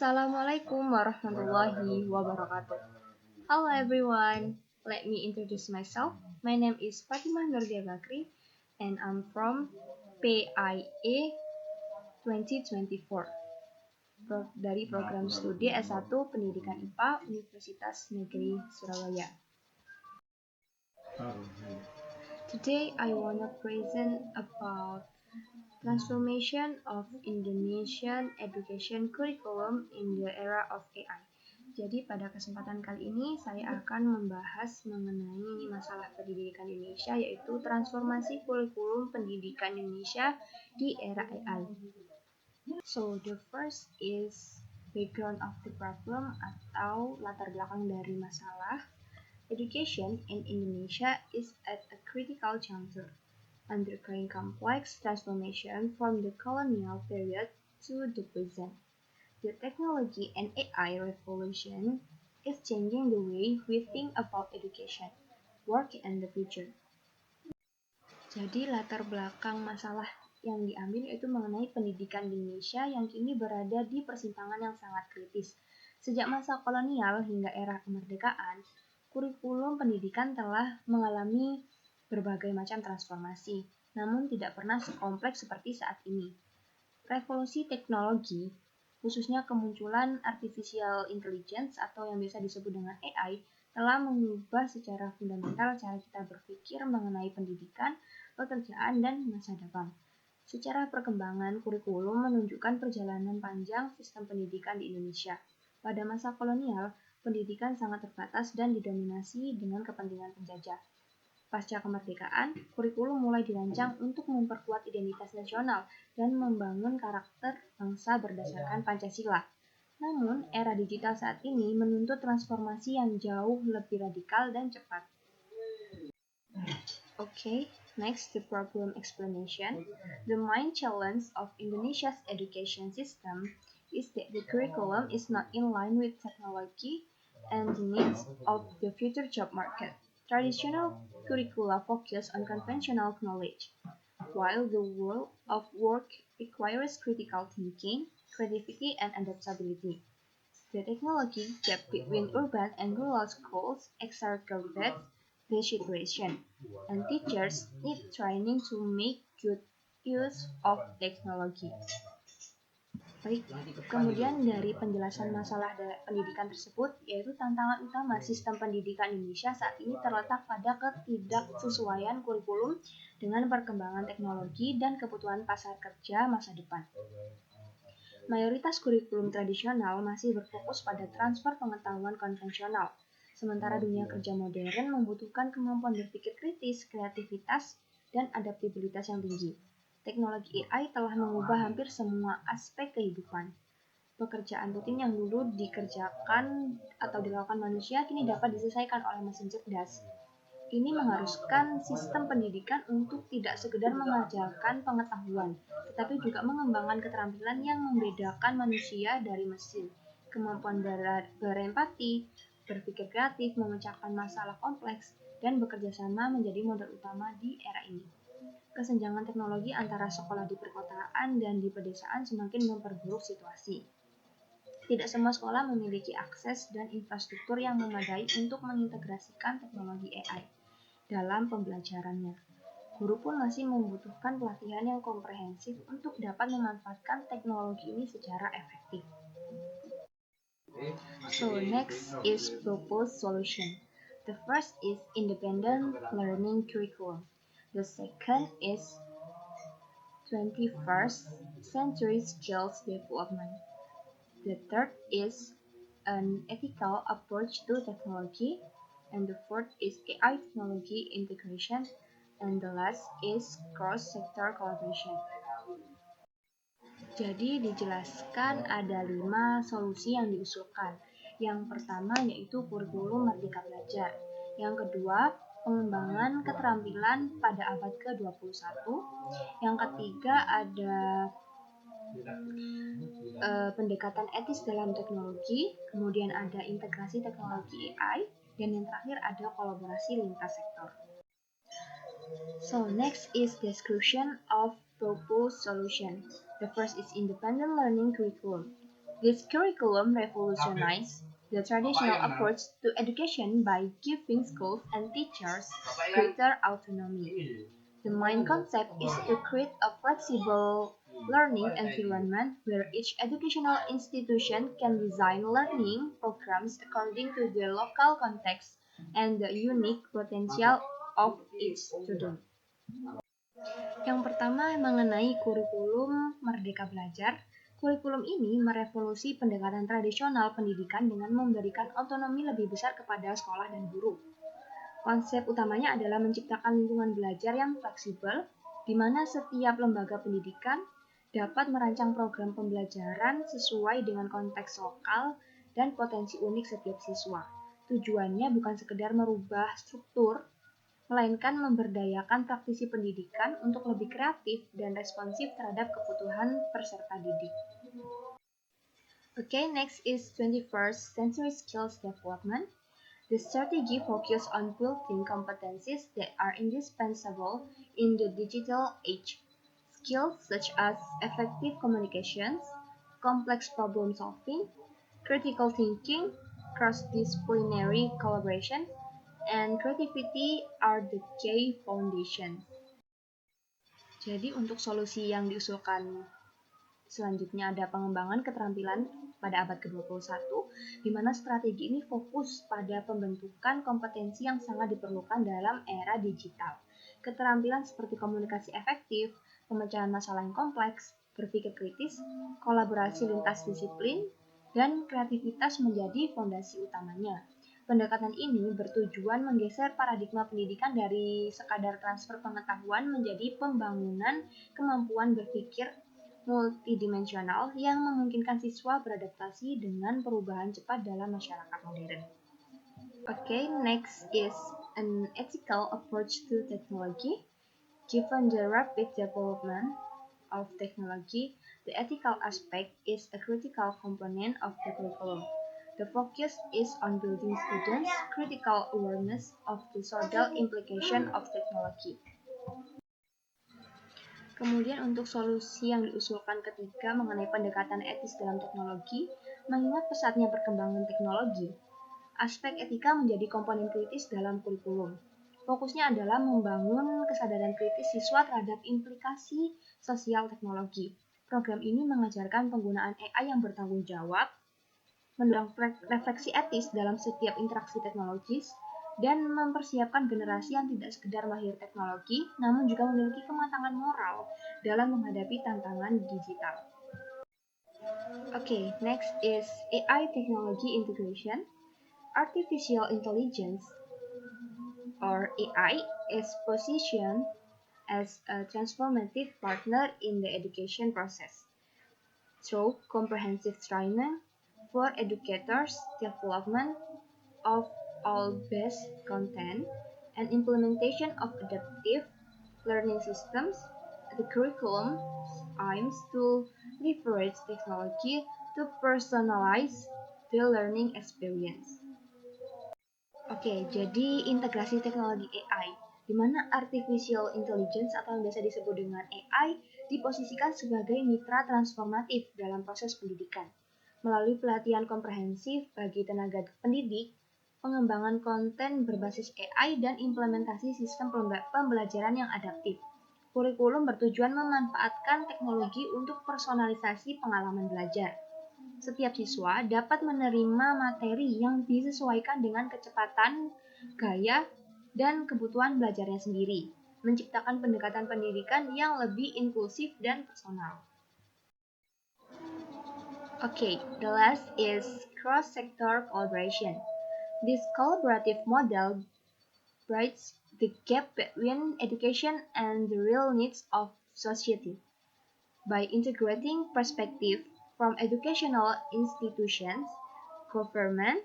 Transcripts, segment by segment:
Assalamualaikum warahmatullahi wabarakatuh. Hello everyone, let me introduce myself. My name is Fatimah Nurdia Bakri and I'm from PIA 2024 dari program studi S1 Pendidikan IPA Universitas Negeri Surabaya. Today I wanna present about transformation of Indonesian education curriculum in the era of AI. Jadi pada kesempatan kali ini saya akan membahas mengenai masalah pendidikan Indonesia, yaitu transformasi kurikulum pendidikan Indonesia di era AI. So the first is background of the problem atau latar belakang dari masalah. Education in Indonesia is at a critical juncture, undergoing complex transformation from the colonial period to the present. The technology and AI revolution is changing the way we think about education, work, and the future. Jadi latar belakang masalah yang diambil yaitu mengenai pendidikan di Indonesia yang kini berada di persimpangan yang sangat kritis. Sejak masa kolonial hingga era kemerdekaan, kurikulum pendidikan telah mengalami berbagai macam transformasi, namun tidak pernah sekompleks seperti saat ini. Revolusi teknologi, khususnya kemunculan artificial intelligence atau yang biasa disebut dengan AI, telah mengubah secara fundamental cara kita berpikir mengenai pendidikan, pekerjaan, dan masa depan. Secara perkembangan, kurikulum menunjukkan perjalanan panjang sistem pendidikan di Indonesia. Pada masa kolonial, pendidikan sangat terbatas dan didominasi dengan kepentingan penjajah. Pasca kemerdekaan, kurikulum mulai dirancang untuk memperkuat identitas nasional dan membangun karakter bangsa berdasarkan Pancasila. Namun, era digital saat ini menuntut transformasi yang jauh lebih radikal dan cepat. Okay, next the problem explanation. The main challenge of Indonesia's education system is that the curriculum is not in line with technology and the needs of the future job market. Traditional curricula focus on conventional knowledge, while the world of work requires critical thinking, creativity, and adaptability. The technology gap between urban and rural schools exacerbates the situation, and teachers need training to make good use of technology. Baik, kemudian dari penjelasan masalah pendidikan tersebut, yaitu tantangan utama sistem pendidikan Indonesia saat ini terletak pada ketidaksesuaian kurikulum dengan perkembangan teknologi dan kebutuhan pasar kerja masa depan. Mayoritas kurikulum tradisional masih berfokus pada transfer pengetahuan konvensional, sementara dunia kerja modern membutuhkan kemampuan berpikir kritis, kreativitas, dan adaptabilitas yang tinggi. Teknologi AI telah mengubah hampir semua aspek kehidupan. Pekerjaan rutin yang dulu dikerjakan atau dilakukan manusia kini dapat diselesaikan oleh mesin cerdas. Ini mengharuskan sistem pendidikan untuk tidak sekedar mengajarkan pengetahuan, tetapi juga mengembangkan keterampilan yang membedakan manusia dari mesin. Kemampuan berempati, berpikir kreatif, memecahkan masalah kompleks, dan bekerja sama menjadi modal utama di era ini. Kesenjangan teknologi antara sekolah di perkotaan dan di pedesaan semakin memperburuk situasi. Tidak semua sekolah memiliki akses dan infrastruktur yang memadai untuk mengintegrasikan teknologi AI dalam pembelajarannya. Guru pun masih membutuhkan pelatihan yang komprehensif untuk dapat memanfaatkan teknologi ini secara efektif. So next is proposed solution. The first is independent learning curriculum. The second is 21st century skills development. The third is an ethical approach to technology. And the fourth is AI technology integration. And the last is cross-sector collaboration. Jadi dijelaskan ada 5 solusi yang diusulkan. Yang pertama yaitu kurikulum Merdeka Belajar. Yang kedua, pengembangan keterampilan pada abad ke-21. Yang ketiga ada pendekatan etis dalam teknologi, kemudian ada integrasi teknologi AI, dan yang terakhir ada kolaborasi lintas sektor. So next is description of proposed solution. The first is independent learning curriculum. This curriculum revolutionized the traditional approach to education by giving schools and teachers greater autonomy. The main concept is to create a flexible learning environment where each educational institution can design learning programs according to the local context and the unique potential of each student. Yang pertama mengenai kurikulum Merdeka Belajar. Kurikulum ini merevolusi pendekatan tradisional pendidikan dengan memberikan otonomi lebih besar kepada sekolah dan guru. Konsep utamanya adalah menciptakan lingkungan belajar yang fleksibel, di mana setiap lembaga pendidikan dapat merancang program pembelajaran sesuai dengan konteks lokal dan potensi unik setiap siswa. Tujuannya bukan sekedar merubah struktur, melainkan memberdayakan praktisi pendidikan untuk lebih kreatif dan responsif terhadap kebutuhan peserta didik. Okay, next is 21st century skills development. The strategy focuses on building competencies that are indispensable in the digital age. Skills such as effective communications, complex problem solving, critical thinking, cross-disciplinary collaboration, and creativity are the key foundation. Jadi untuk solusi yang diusulkan selanjutnya ada pengembangan keterampilan pada abad ke-21, di mana strategi ini fokus pada pembentukan kompetensi yang sangat diperlukan dalam era digital. Keterampilan seperti komunikasi efektif, pemecahan masalah yang kompleks, berpikir kritis, kolaborasi lintas disiplin, dan kreativitas menjadi fondasi utamanya. Pendekatan ini bertujuan menggeser paradigma pendidikan dari sekadar transfer pengetahuan menjadi pembangunan kemampuan berpikir multidimensional yang memungkinkan siswa beradaptasi dengan perubahan cepat dalam masyarakat modern. Okay, next is an ethical approach to technology. Given the rapid development of technology, the ethical aspect is a critical component of the curriculum. The focus is on building students' critical awareness of the social implication of technology. Kemudian untuk solusi yang diusulkan ketiga mengenai pendekatan etis dalam teknologi, mengingat pesatnya perkembangan teknologi, aspek etika menjadi komponen kritis dalam kurikulum. Fokusnya adalah membangun kesadaran kritis siswa terhadap implikasi sosial teknologi. Program ini mengajarkan penggunaan AI yang bertanggung jawab, mendorong refleksi etis dalam setiap interaksi teknologis, dan mempersiapkan generasi yang tidak sekedar mahir teknologi, namun juga memiliki kematangan moral dalam menghadapi tantangan digital. Okay, next is AI technology integration. Artificial intelligence, or AI, is positioned as a transformative partner in the education process. Through comprehensive training for educators, development of all-based content, and implementation of adaptive learning systems, the curriculum aims to leverage technology to personalize the learning experience. Oke, jadi integrasi teknologi AI, di mana artificial intelligence atau yang biasa disebut dengan AI diposisikan sebagai mitra transformatif dalam proses pendidikan. Melalui pelatihan komprehensif bagi tenaga pendidik, pengembangan konten berbasis AI, dan implementasi sistem pembelajaran yang adaptif. Kurikulum bertujuan memanfaatkan teknologi untuk personalisasi pengalaman belajar. Setiap siswa dapat menerima materi yang disesuaikan dengan kecepatan, gaya, dan kebutuhan belajarnya sendiri, menciptakan pendekatan pendidikan yang lebih inklusif dan personal. Okay, the last is cross-sector collaboration. This collaborative model bridges the gap between education and the real needs of society by integrating perspective from educational institutions, government,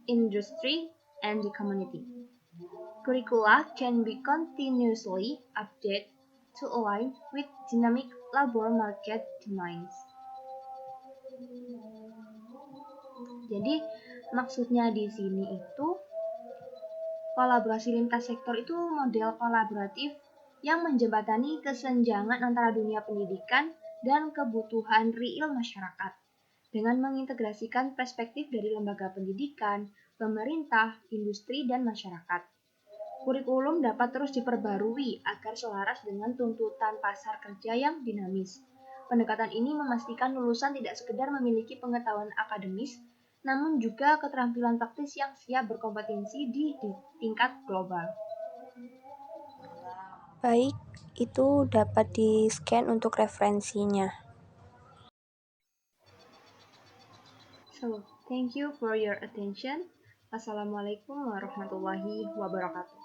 industry, and the community. Curricula can be continuously updated to align with dynamic labor market demands. Jadi maksudnya di sini itu kolaborasi lintas sektor itu model kolaboratif yang menjembatani kesenjangan antara dunia pendidikan dan kebutuhan real masyarakat. dengan mengintegrasikan perspektif dari lembaga pendidikan, pemerintah, industri, dan masyarakat. Kurikulum dapat terus diperbarui agar selaras dengan tuntutan pasar kerja yang dinamis. Pendekatan ini memastikan lulusan tidak sekedar memiliki pengetahuan akademis, namun juga keterampilan praktis yang siap berkompetensi di tingkat global. Baik, itu dapat di-scan untuk referensinya. So, thank you for your attention. Assalamualaikum warahmatullahi wabarakatuh.